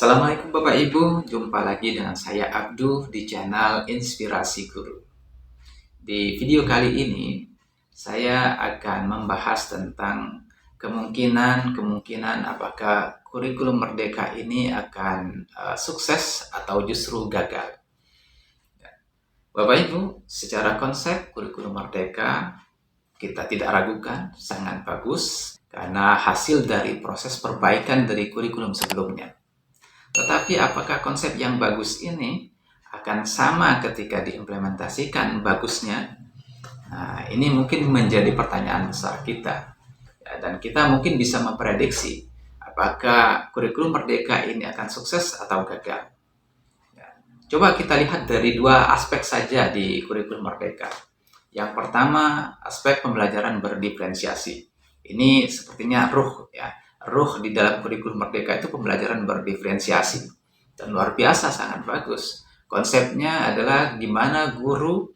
Assalamualaikum Bapak Ibu, jumpa lagi dengan saya Abduh di channel Inspirasi Guru. Di video kali ini, saya akan membahas tentang kemungkinan apakah kurikulum Merdeka ini akan sukses atau justru gagal. Bapak Ibu, secara konsep kurikulum Merdeka kita tidak ragukan sangat bagus karena hasil dari proses perbaikan dari kurikulum sebelumnya. Tetapi apakah konsep yang bagus ini akan sama ketika diimplementasikan bagusnya? Nah, ini mungkin menjadi pertanyaan besar kita. Ya, dan kita mungkin bisa memprediksi apakah kurikulum Merdeka ini akan sukses atau gagal. Ya, coba kita lihat dari dua aspek saja di kurikulum Merdeka. Yang pertama, aspek pembelajaran berdiferensiasi. Ini sepertinya ruh di dalam kurikulum Merdeka itu pembelajaran berdiferensiasi. Dan luar biasa, sangat bagus. Konsepnya adalah gimana guru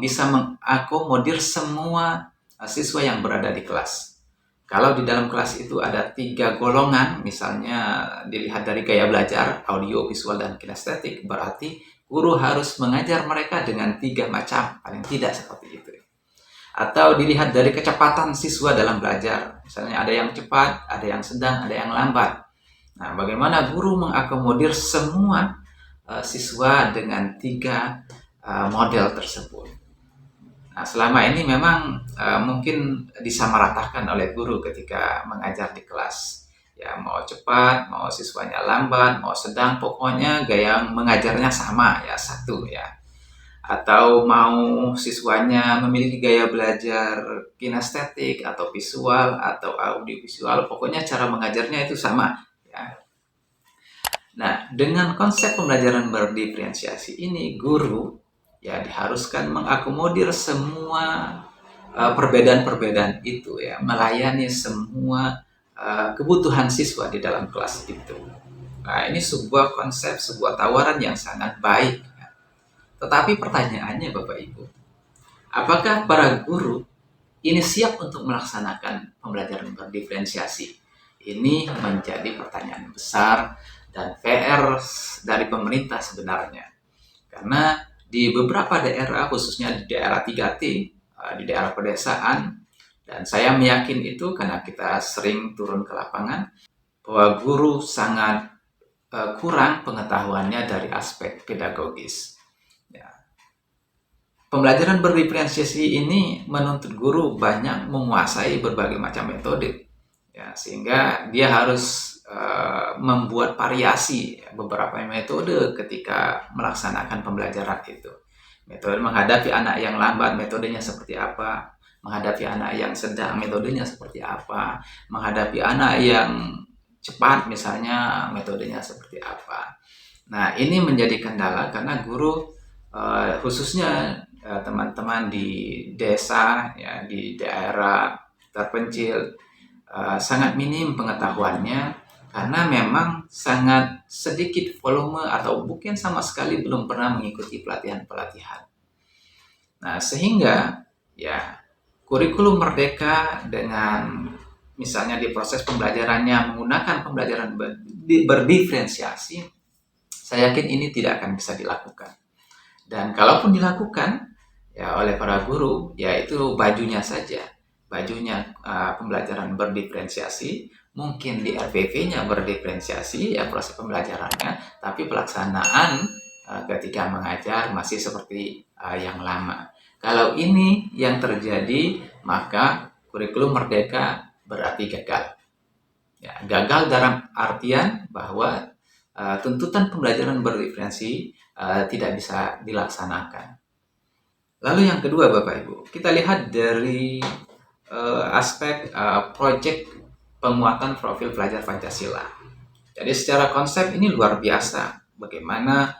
bisa mengakomodir semua siswa yang berada di kelas. Kalau di dalam kelas itu ada 3 golongan, misalnya dilihat dari gaya belajar, audio, visual, dan kinestetik, berarti guru harus mengajar mereka dengan 3 macam, paling tidak seperti itu. Atau dilihat dari kecepatan siswa dalam belajar, misalnya ada yang cepat, ada yang sedang, ada yang lambat. Nah, bagaimana guru mengakomodir semua siswa dengan 3 model tersebut. Nah, selama ini memang mungkin disamaratakan oleh guru ketika mengajar di kelas. Ya, mau cepat, mau siswanya lambat, mau sedang, pokoknya gaya mengajarnya sama ya, satu ya. Atau mau siswanya memiliki gaya belajar kinestetik atau visual atau audiovisual, pokoknya cara mengajarnya itu sama ya. Nah, dengan konsep pembelajaran berdiferensiasi ini, guru ya diharuskan mengakomodir semua perbedaan-perbedaan itu ya, melayani semua kebutuhan siswa di dalam kelas itu. Nah, ini sebuah konsep, sebuah tawaran yang sangat baik. Ya. Tetapi pertanyaannya Bapak Ibu, apakah para guru ini siap untuk melaksanakan pembelajaran berdiferensiasi? Ini menjadi pertanyaan besar dan PR dari pemerintah sebenarnya. Karena di beberapa daerah, khususnya di daerah 3T, di daerah pedesaan, dan saya meyakin itu karena kita sering turun ke lapangan, bahwa guru sangat kurang pengetahuannya dari aspek pedagogis. Ya. Pembelajaran berdiferensiasi ini menuntut guru banyak menguasai berbagai macam metode, ya, sehingga dia harus membuat variasi beberapa metode ketika melaksanakan pembelajaran itu. Metode menghadapi anak yang lambat, metodenya seperti apa? Menghadapi anak yang sedang, metodenya seperti apa? Menghadapi anak yang cepat, misalnya, metodenya seperti apa? Nah, ini menjadi kendala karena guru, khususnya teman-teman di desa, ya, di daerah terpencil, sangat minim pengetahuannya karena memang sangat sedikit volume atau mungkin sama sekali belum pernah mengikuti pelatihan-pelatihan. Nah, sehingga ya kurikulum Merdeka dengan misalnya di proses pembelajarannya menggunakan pembelajaran berdiferensiasi, saya yakin ini tidak akan bisa dilakukan. Dan kalaupun dilakukan ya oleh para guru, yaitu bajunya saja. Bajunya pembelajaran berdiferensiasi, mungkin di RPV-nya berdiferensiasi ya proses pembelajarannya, tapi pelaksanaan ketika mengajar masih seperti yang lama. Kalau ini yang terjadi, maka kurikulum Merdeka berarti gagal. Ya, gagal dalam artian bahwa tuntutan pembelajaran berdiferensi tidak bisa dilaksanakan. Lalu yang kedua Bapak Ibu, kita lihat dari aspek proyek penguatan profil pelajar Pancasila. Jadi secara konsep ini luar biasa bagaimana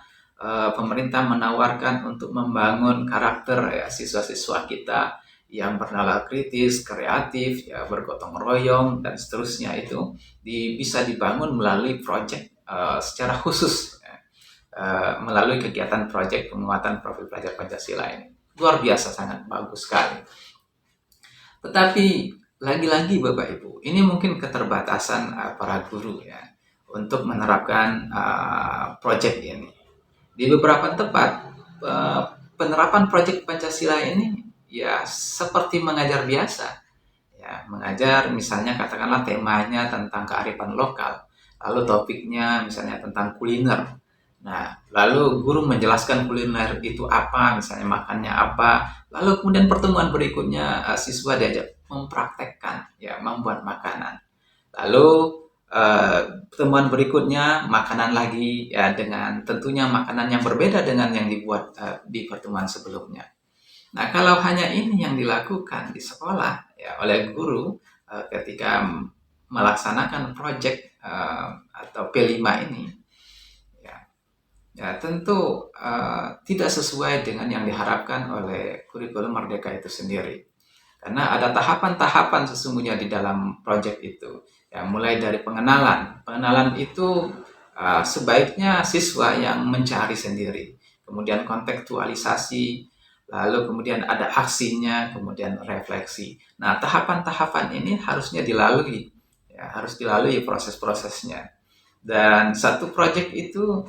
pemerintah menawarkan untuk membangun karakter ya, siswa-siswa kita yang bernalar kritis, kreatif, ya, bergotong royong dan seterusnya itu bisa dibangun melalui proyek secara khusus ya, melalui kegiatan proyek penguatan profil pelajar Pancasila ini. Luar biasa, sangat bagus sekali. Tetapi lagi-lagi Bapak Ibu, ini mungkin keterbatasan para guru ya. untuk menerapkan proyek ini. Di beberapa tempat penerapan proyek Pancasila ini ya seperti mengajar biasa. Ya, mengajar misalnya katakanlah temanya tentang kearifan lokal, lalu topiknya misalnya tentang kuliner. Nah, lalu guru menjelaskan kuliner itu apa, misalnya makannya apa, lalu kemudian pertemuan berikutnya siswa diajak mempraktekkan, ya, membuat makanan. Lalu eh, pertemuan berikutnya makanan lagi, ya, dengan tentunya makanan yang berbeda dengan yang dibuat di pertemuan sebelumnya. Nah, kalau hanya ini yang dilakukan di sekolah ya oleh guru ketika melaksanakan proyek atau P5 ini, ya, ya tentu tidak sesuai dengan yang diharapkan oleh kurikulum Merdeka itu sendiri. Karena ada tahapan-tahapan sesungguhnya di dalam proyek itu. Ya, mulai dari pengenalan. Pengenalan itu sebaiknya siswa yang mencari sendiri. Kemudian kontekstualisasi, lalu kemudian ada aksinya, kemudian refleksi. Nah, tahapan-tahapan ini harusnya dilalui. Ya, harus dilalui proses-prosesnya. Dan satu proyek itu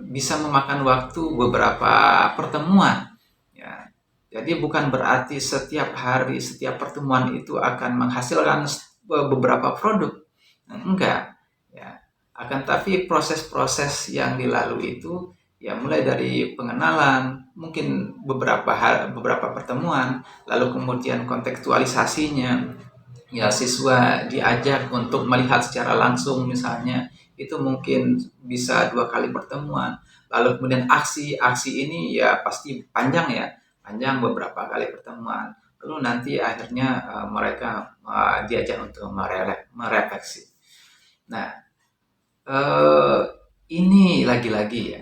bisa memakan waktu beberapa pertemuan. Ya, jadi bukan berarti setiap hari, setiap pertemuan itu akan menghasilkan beberapa produk. Enggak. Ya. Akan tapi proses-proses yang dilalui itu ya mulai dari pengenalan, mungkin beberapa pertemuan, lalu kemudian kontekstualisasinya, ya siswa diajak untuk melihat secara langsung misalnya itu mungkin bisa 2 kali pertemuan, lalu kemudian aksi ini ya pasti panjang, ya panjang beberapa kali pertemuan, lalu nanti akhirnya mereka diajak untuk merefleksi. Nah, eh, ini lagi-lagi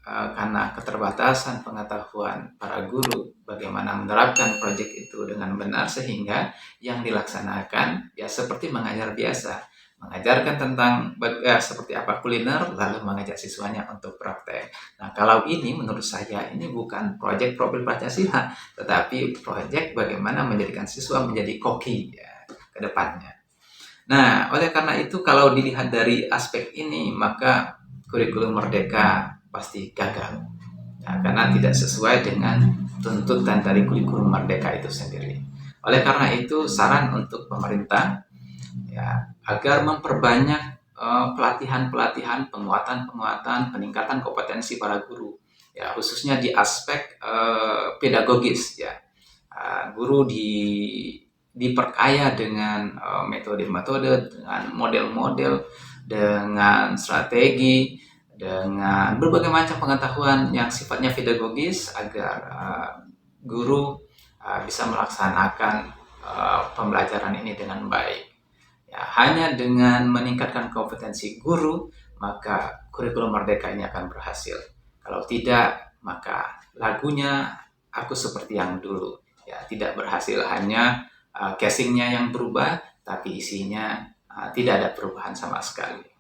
karena keterbatasan pengetahuan para guru bagaimana menerapkan proyek itu dengan benar, sehingga yang dilaksanakan ya seperti mengajar biasa, mengajarkan tentang seperti apa kuliner, lalu mengajak siswanya untuk praktek. Nah, kalau ini menurut saya ini bukan proyek profil Pancasila, tetapi proyek bagaimana menjadikan siswa menjadi koki ya, ke depannya. Nah, oleh karena itu kalau dilihat dari aspek ini, maka kurikulum Merdeka pasti gagal. Ya, karena tidak sesuai dengan tuntutan dari kurikulum Merdeka itu sendiri. Oleh karena itu, saran untuk pemerintah ya agar memperbanyak pelatihan-pelatihan, penguatan-penguatan, peningkatan kompetensi para guru. Ya, khususnya di aspek pedagogis, ya. Guru diperkaya dengan metode-metode, dengan model-model, dengan strategi, dengan berbagai macam pengetahuan yang sifatnya pedagogis agar guru bisa melaksanakan pembelajaran ini dengan baik. Ya, hanya dengan meningkatkan kompetensi guru, maka kurikulum Merdeka ini akan berhasil. Kalau tidak, maka lagunya aku seperti yang dulu. Ya, tidak berhasil, hanya casingnya yang berubah, tapi isinya tidak ada perubahan sama sekali.